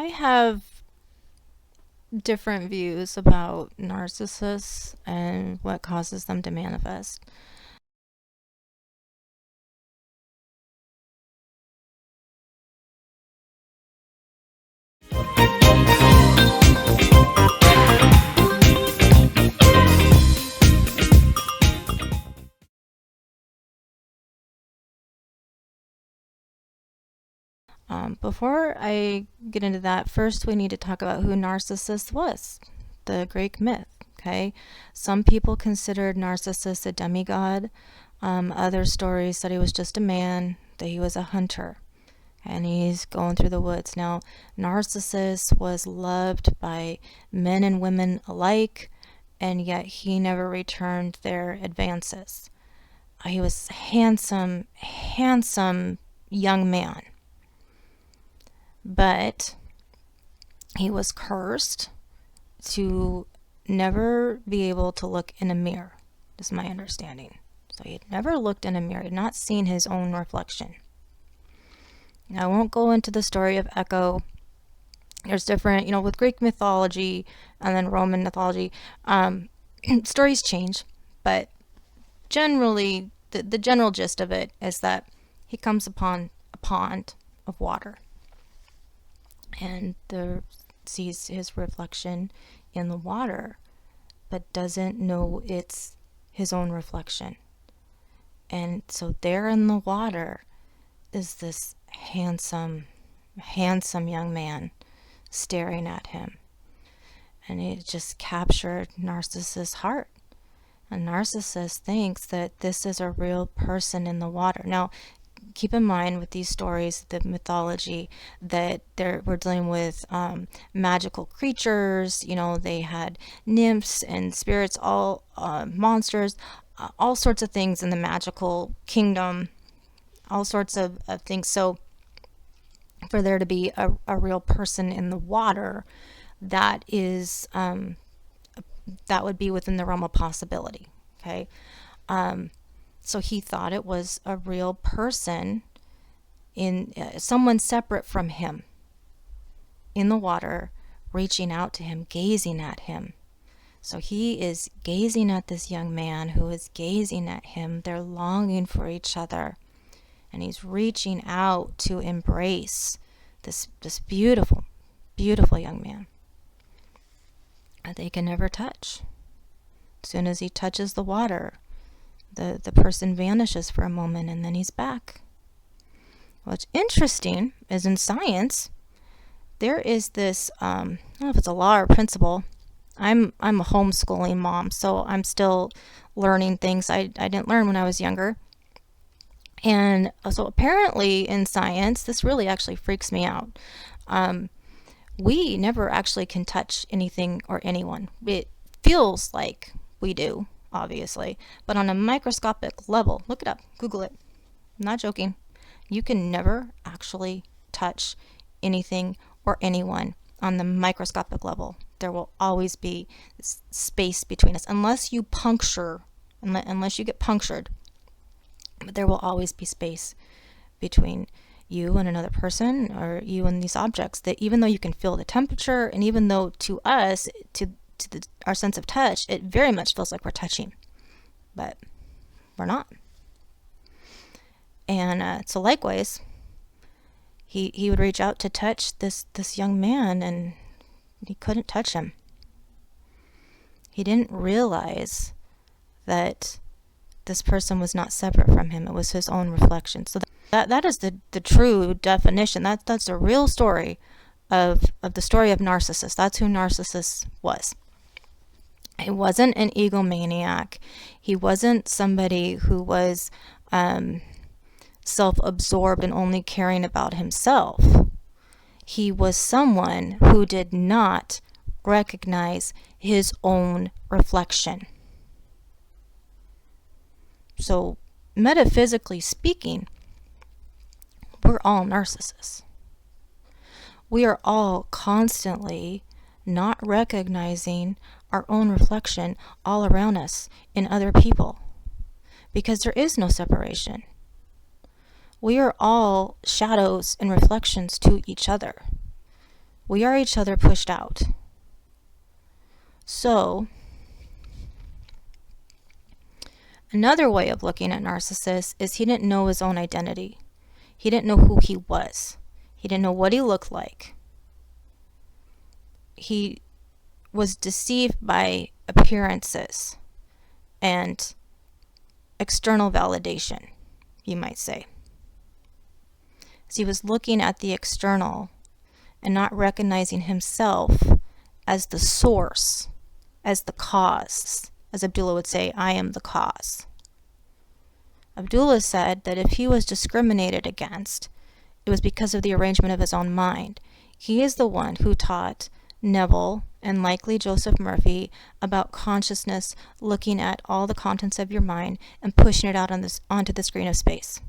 have different views about narcissists and what causes them to manifest. Before I get into that, first we need to talk about who Narcissus was, the Greek myth. Okay, some people considered Narcissus a demigod. Other stories said he was just a man, that he was a hunter, and he's going through the woods. Now, Narcissus was loved by men and women alike, and yet he never returned their advances. He was a handsome, handsome young man. But he was cursed to never be able to look in a mirror, is my understanding. So he had never looked in a mirror, he had not seen his own reflection. Now, I won't go into the story of Echo. There's different, with Greek mythology and then Roman mythology, stories change, but generally, the general gist of it is that he comes upon a pond of water and sees his reflection in the water, but doesn't know it's his own reflection. And so there in the water is this handsome, handsome young man staring at him. And it just captured Narcissus' heart. And Narcissus thinks that this is a real person in the water. Now, keep in mind with these stories, the mythology, that we're dealing with magical creatures. They had nymphs and spirits, all monsters, all sorts of things in the magical kingdom, all sorts of things. So for there to be a real person in the water, that is that would be within the realm of possibility. Okay. So he thought it was a real person, in someone separate from him, in the water, reaching out to him, gazing at him. So he is gazing at this young man who is gazing at him. They're longing for each other. And he's reaching out to embrace this beautiful, beautiful young man that they can never touch. As soon as he touches the water, the person vanishes for a moment and then he's back. What's interesting is in science, there is this, I don't know if it's a law or principle. I'm a homeschooling mom, so I'm still learning things I didn't learn when I was younger. And so apparently in science, this really actually freaks me out. We never actually can touch anything or anyone. It feels like we do, obviously, but on a microscopic level, look it up, Google it. I'm not joking. You can never actually touch anything or anyone on the microscopic level. There will always be space between us, unless you get punctured. But there will always be space between you and another person, or you and these objects, that even though you can feel the temperature, and even though to us, our sense of touch, it very much feels like we're touching, but we're not. And so likewise, he would reach out to touch this young man, and he couldn't touch him. He didn't realize that this person was not separate from him. It was his own reflection. So that is the true definition. That's the real story of the story of Narcissus. That's who Narcissus was. He wasn't an egomaniac. He wasn't somebody who was self-absorbed and only caring about himself. He was someone who did not recognize his own reflection. So, metaphysically speaking, we're all narcissists. We are all constantly not recognizing our own reflection all around us in other people, because there is no separation. We are all shadows and reflections to each other. We are each other pushed out. So, another way of looking at Narcissus is he didn't know his own identity. He didn't know who he was. He didn't know what he looked like. He was deceived by appearances and external validation, you might say. So he was looking at the external and not recognizing himself as the source, as the cause. As Abdullah would say, I am the cause. Abdullah said that if he was discriminated against, it was because of the arrangement of his own mind. He is the one who taught Neville and likely Joseph Murphy about consciousness looking at all the contents of your mind and pushing it out onto the screen of space.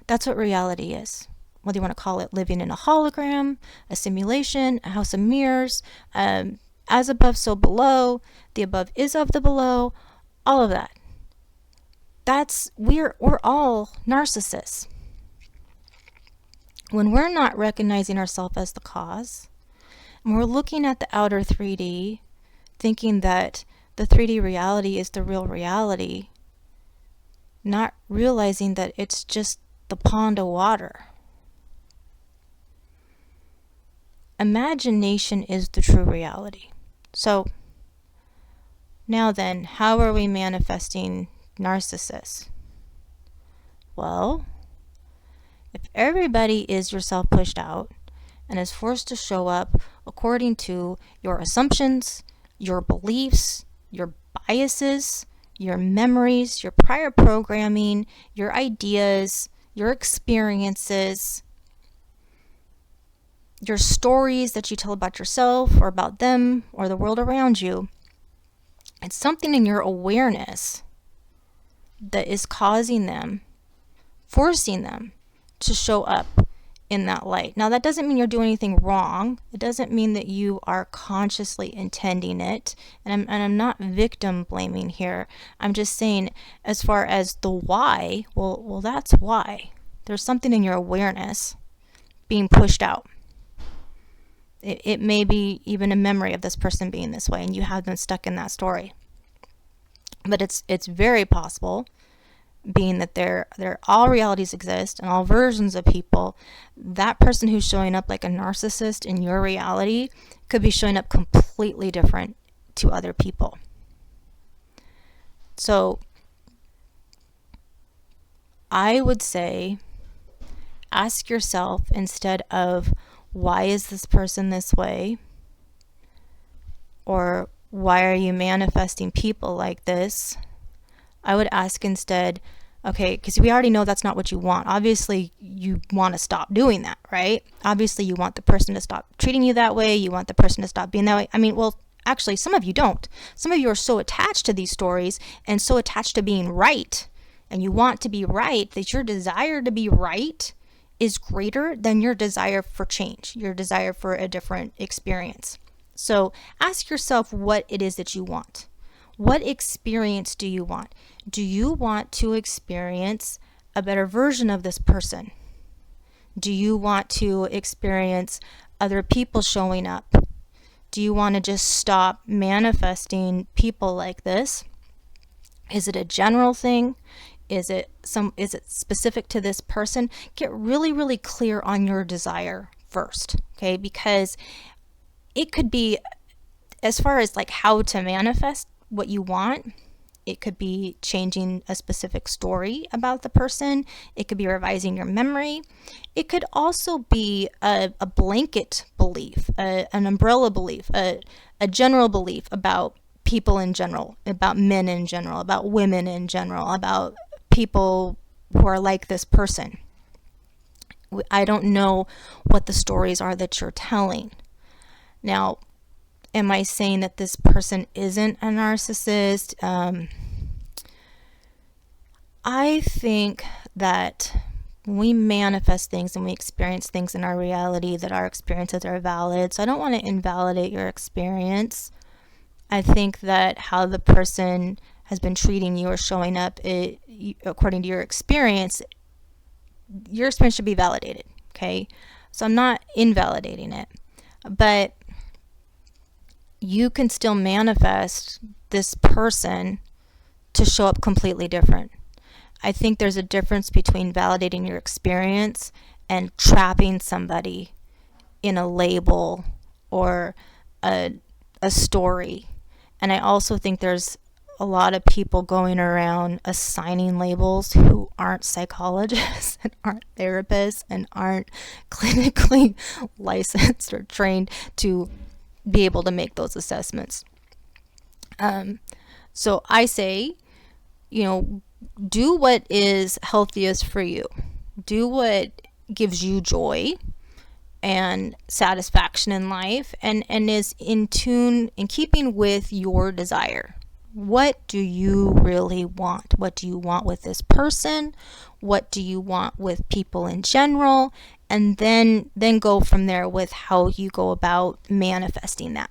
That's what reality is. Whether you want to call it living in a hologram, a simulation, a house of mirrors, as above, so below, the above is of the below, all of that. We're all narcissists. When we're not recognizing ourselves as the cause, and we're looking at the outer 3D, thinking that the 3D reality is the real reality, not realizing that it's just the pond of water. Imagination is the true reality. So, now then, how are we manifesting Narcissus? Well, if everybody is yourself pushed out and is forced to show up according to your assumptions, your beliefs, your biases, your memories, your prior programming, your ideas, your experiences, your stories that you tell about yourself or about them or the world around you, it's something in your awareness that is causing them, forcing them to show up in that light. Now, that doesn't mean you're doing anything wrong. It doesn't mean that you are consciously intending it. And I'm not victim blaming here. I'm just saying, as far as the why, well, that's why. There's something in your awareness being pushed out. It may be even a memory of this person being this way, and you have them stuck in that story. But it's very possible, being that there all realities exist and all versions of people, that person who's showing up like a narcissist in your reality could be showing up completely different to other people. So I would say, ask yourself, instead of why is this person this way, or why are you manifesting people like this, I would ask instead, okay, because we already know that's not what you want. Obviously, you want to stop doing that, right? Obviously, you want the person to stop treating you that way. You want the person to stop being that way. I mean, well, actually, some of you don't. Some of you are so attached to these stories and so attached to being right, and you want to be right, that your desire to be right is greater than your desire for change, your desire for a different experience. So ask yourself what it is that you want. What experience do you want? Do you want to experience a better version of this person? Do you want to experience other people showing up? Do you want to just stop manifesting people like this? Is it a general thing? Is it specific to this person? Get really, really clear on your desire first, okay? Because it could be, as far as like how to manifest what you want, it could be changing a specific story about the person. It could be revising your memory. It could also be a blanket belief, an umbrella belief, a general belief about people in general, about men in general, about women in general, about people who are like this person. I don't know what the stories are that you're telling. Now, am I saying that this person isn't a narcissist? I think that when we manifest things and we experience things in our reality, that our experiences are valid. So I don't want to invalidate your experience. I think that how the person has been treating you or showing up, according to your experience should be validated, okay? So I'm not invalidating it. But you can still manifest this person to show up completely different. I think there's a difference between validating your experience and trapping somebody in a label or a story. And I also think there's a lot of people going around assigning labels who aren't psychologists and aren't therapists and aren't clinically licensed or trained to be able to make those assessments. So I say, do what is healthiest for you. Do what gives you joy and satisfaction in life and is in keeping with your desire. What do you really want? What do you want with this person? What do you want with people in general? And then go from there with how you go about manifesting that.